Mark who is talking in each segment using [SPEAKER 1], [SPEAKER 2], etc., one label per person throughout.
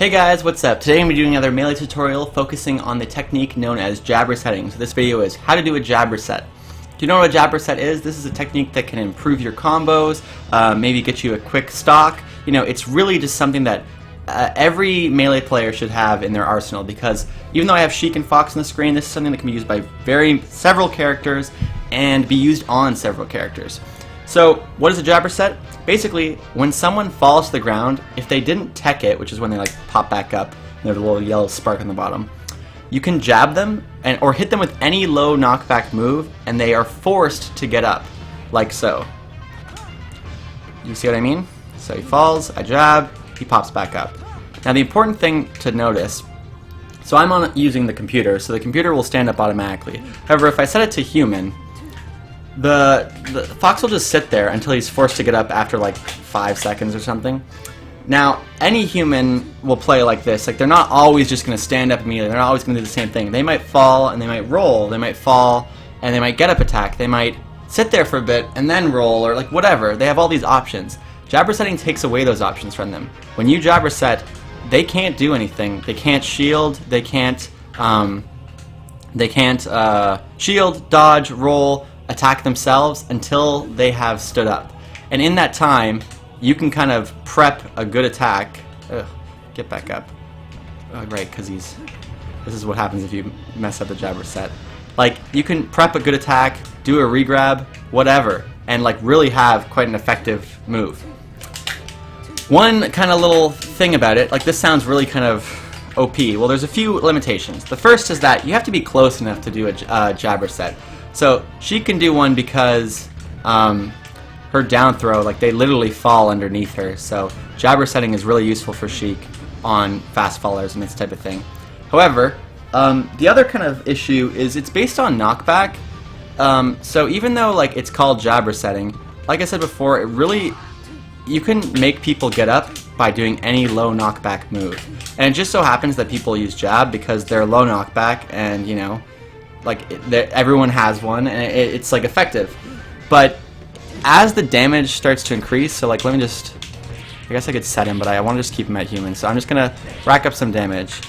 [SPEAKER 1] Hey guys, what's up? Today I'm going to be doing another melee tutorial focusing on the technique known as jab resetting. So this video is how to do a jab reset. Do you know what a jab reset is? This is a technique that can improve your combos, maybe get you a quick stock. You know, it's really just something that every melee player should have in their arsenal, because even though I have Sheik and Fox on the screen, this is something that can be used by several characters and be used on several characters. So what is a jab reset? Basically, when someone falls to the ground, if they didn't tech it, which is when they like pop back up and there's a little yellow spark on the bottom, you can jab them or hit them with any low knockback move and they are forced to get up, like so. You see what I mean? So he falls, I jab, he pops back up. Now the important thing to notice, so I'm using the computer, so the computer will stand up automatically. However, if I set it to human, the Fox will just sit there until he's forced to get up after like 5 seconds or something. Now, any human will play like this. Like, they're not always just going to stand up immediately. They're not always going to do the same thing. They might fall and they might roll. They might fall and they might get up attack. They might sit there for a bit and then roll, or like whatever. They have all these options. Jab resetting takes away those options from them. When you jab reset, they can't do anything. They can't shield. They can't shield, dodge, roll, attack themselves until they have stood up. And in that time, you can kind of prep a good attack. Ugh, get back up. Oh, right, because this is what happens if you mess up the jab reset. Like, you can prep a good attack, do a regrab, whatever, and like really have quite an effective move. One kind of little thing about it, like this sounds really kind of OP. Well, there's a few limitations. The first is that you have to be close enough to do a jab reset. So she can do one because her down throw, like they literally fall underneath her. So jab resetting is really useful for Sheik on fast fallers and this type of thing. However, the other kind of issue is it's based on knockback. So even though like it's called jab resetting, like I said before, you can make people get up by doing any low knockback move. And it just so happens that people use jab because they're low knockback and, you know, like everyone has one and it's like effective. But as the damage starts to increase, so like let me just, I guess I could set him, but I want to just keep him at human. So I'm just going to rack up some damage.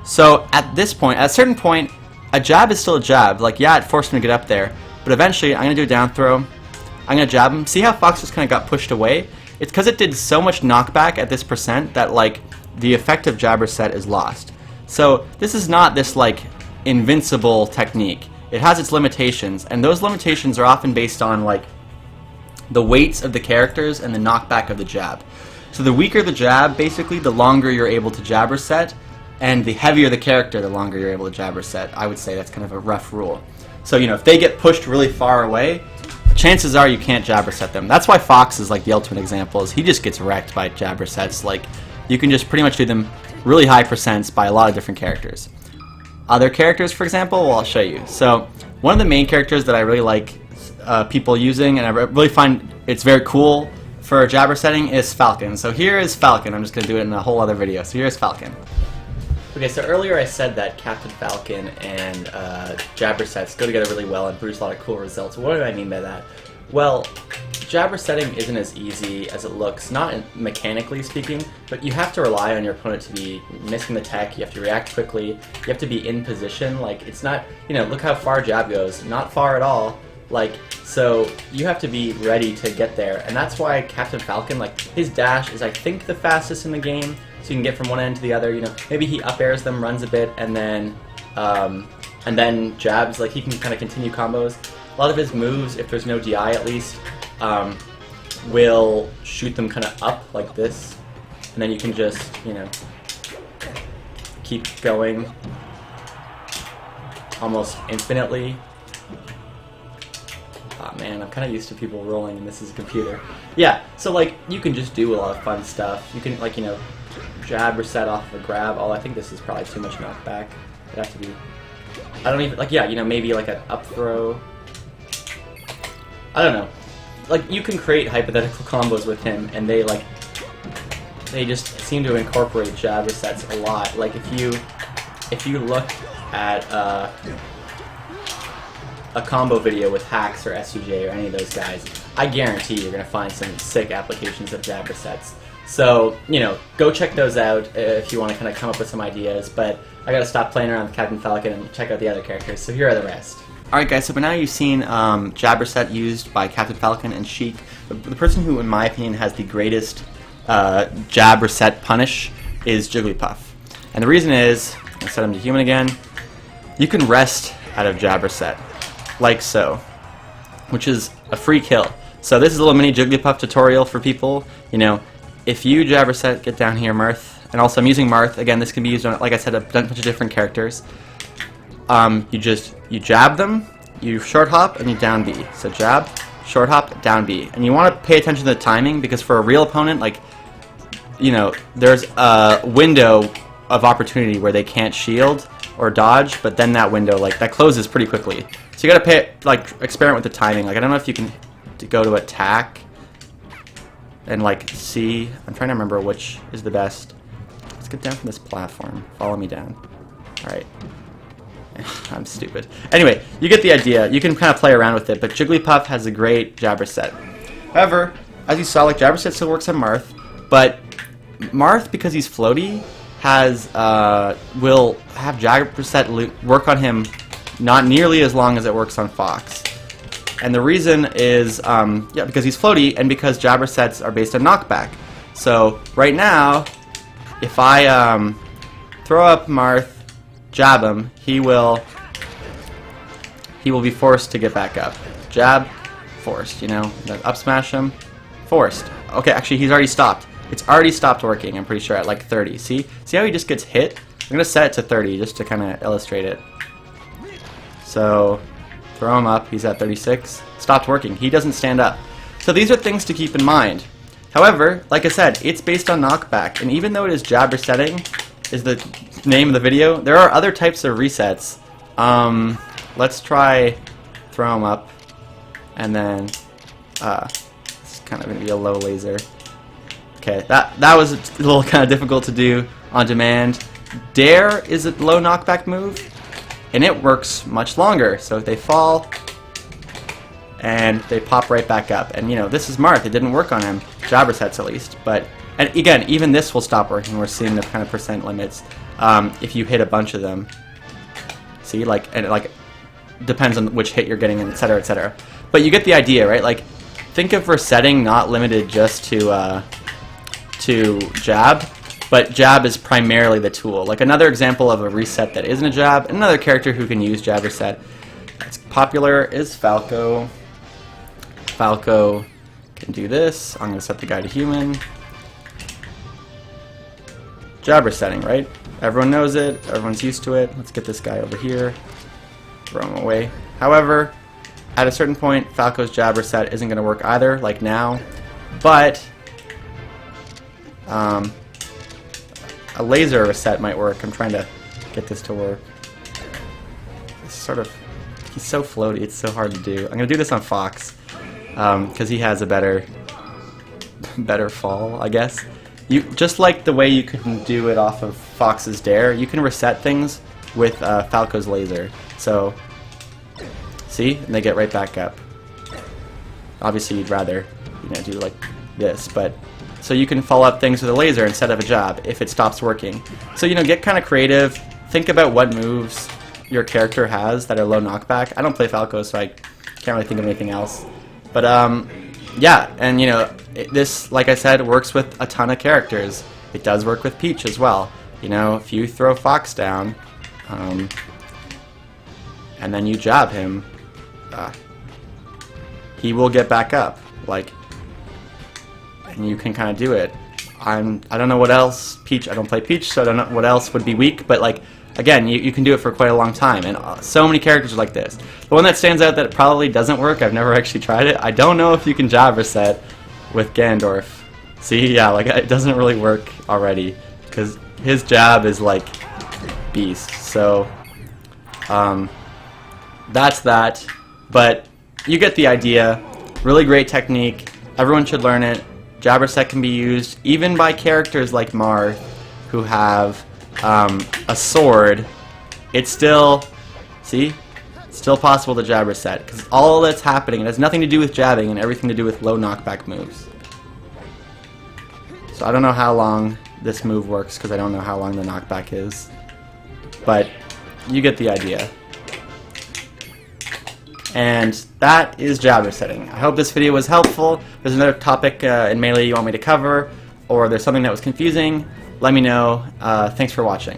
[SPEAKER 1] So at this point, at a certain point, a jab is still a jab. Like, yeah, it forced him to get up there, but eventually I'm going to do a down throw. I'm going to jab him. See how Fox just kind of got pushed away? It's because it did so much knockback at this percent that like the effective jab reset is lost. So this is not this like invincible technique. It has its limitations, and those limitations are often based on like the weights of the characters and the knockback of the jab. So the weaker the jab, basically, the longer you're able to jab reset, and the heavier the character, the longer you're able to jab reset. I would say that's kind of a rough rule. So, you know, if they get pushed really far away, chances are you can't jab reset them. That's why Fox is like the ultimate example, is he just gets wrecked by jab resets. Like, you can just pretty much do them really high percents by a lot of different characters. Other characters, for example, well, I'll show you. So one of the main characters that I really like people using, and I really find it's very cool for jab resetting, is Falcon. So here is Falcon. I'm just going to do it in a whole other video. So here's Falcon. Okay, so earlier I said that Captain Falcon and jab resets go together really well and produce a lot of cool results. What do I mean by that? Well, jab resetting isn't as easy as it looks, not mechanically speaking, but you have to rely on your opponent to be missing the tech, you have to react quickly, you have to be in position. Like, it's not, you know, look how far jab goes, not far at all. Like, so you have to be ready to get there, and that's why Captain Falcon, like, his dash is, I think, the fastest in the game, so you can get from one end to the other. You know, maybe he up airs them, runs a bit, and then jabs. Like, he can kind of continue combos. A lot of his moves, if there's no DI at least, will shoot them kind of up like this, and then you can just, you know, keep going almost infinitely. Oh man, I'm kind of used to people rolling, and this is a computer. Yeah, so like, you can just do a lot of fun stuff. You can, like, you know, jab reset off of a grab. Oh, I think this is probably too much knockback. It'd have to be, I don't even, like, yeah, you know, maybe like an up throw. I don't know. Like, you can create hypothetical combos with him, and they just seem to incorporate jab resets a lot. Like, if you look at a combo video with Hacks or SUJ or any of those guys, I guarantee you're going to find some sick applications of jab resets. So, you know, go check those out if you want to kind of come up with some ideas, but I gotta stop playing around with Captain Falcon and check out the other characters, so here are the rest. Alright guys, so by now you've seen jab reset used by Captain Falcon and Sheik. The person who, in my opinion, has the greatest jab reset punish is Jigglypuff. And the reason is, I'll set him to human again, you can rest out of jab reset, like so, which is a free kill. So this is a little mini Jigglypuff tutorial for people, you know, if you jab reset, get down here, Marth, and also I'm using Marth, again this can be used on, like I said, a bunch of different characters. You jab them, you short hop, and you down B. So jab, short hop, down B. And you want to pay attention to the timing, because for a real opponent, like, you know, there's a window of opportunity where they can't shield or dodge, but then that window, like, that closes pretty quickly. So you gotta experiment with the timing. Like, I don't know if you can go to attack and, like, see. I'm trying to remember which is the best. Let's get down from this platform. Follow me down. Alright. I'm stupid. Anyway, you get the idea. You can kind of play around with it, but Jigglypuff has a great jab reset. However, as you saw, like, jab reset still works on Marth, but Marth, because he's floaty, will have jab reset work on him not nearly as long as it works on Fox. And the reason is, yeah, because he's floaty, and because jab resets are based on knockback. So, right now, if I throw up Marth, jab him, he will be forced to get back up. Jab, forced, you know. Up smash him, forced. Okay, actually he's already stopped. It's already stopped working, I'm pretty sure, at like 30. See how he just gets hit? I'm gonna set it to 30 just to kind of illustrate it. So throw him up, he's at 36. Stopped working, he doesn't stand up. So these are things to keep in mind. However, like I said, it's based on knockback, and even though it is jab resetting, is the name of the video, there are other types of resets. Let's try throw him up, and then it's kind of going to be a low laser. Okay, that was a little kind of difficult to do on demand. Dare is a low knockback move, and it works much longer. So if they fall, and they pop right back up. And you know, this is Marth, it didn't work on him. Jab resets at least, but and again, even this will stop working. We're seeing the kind of percent limits if you hit a bunch of them. See, like, and it like depends on which hit you're getting, and etc., etc. But you get the idea, right? Like, think of resetting not limited just to jab, but jab is primarily the tool. Like another example of a reset that isn't a jab, and another character who can use jab reset that's popular is Falco. Falco can do this. I'm going to set the guy to human. Jab resetting, right? Everyone knows it. Everyone's used to it. Let's get this guy over here. Throw him away. However, at a certain point, Falco's jab reset isn't going to work either, like now. But a laser reset might work. I'm trying to get this to work. It's sort of, he's so floaty. It's so hard to do. I'm going to do this on Fox because he has a better fall, I guess. You just like the way you can do it off of Fox's Dare, you can reset things with Falco's laser. So, see, and they get right back up. Obviously, you'd rather, you know, do like this, but so you can follow up things with a laser instead of a jab if it stops working. So, you know, get kind of creative. Think about what moves your character has that are low knockback. I don't play Falco, so I can't really think of anything else. But yeah, and you know, this, like I said, works with a ton of characters. It does work with Peach as well. You know, if you throw Fox down, and then you jab him, he will get back up. Like, and you can kind of do it. I don't know what else. Peach, I don't play Peach, so I don't know what else would be weak. But like, again, you can do it for quite a long time, and so many characters are like this. The one that stands out that probably doesn't work, I've never actually tried it, I don't know if you can jab reset with Ganondorf. See, yeah, like, it doesn't really work already, because his jab is like beast. So, that's that, but you get the idea. Really great technique, everyone should learn it. Jab reset can be used even by characters like Marth, who have a sword. It's still, see, it's still possible to jab reset, because all that's happening, it has nothing to do with jabbing and everything to do with low knockback moves. So I don't know how long this move works because I don't know how long the knockback is. But you get the idea. And that is jabber setting. I hope this video was helpful. If there's another topic in Melee you want me to cover, or there's something that was confusing, let me know. Thanks for watching.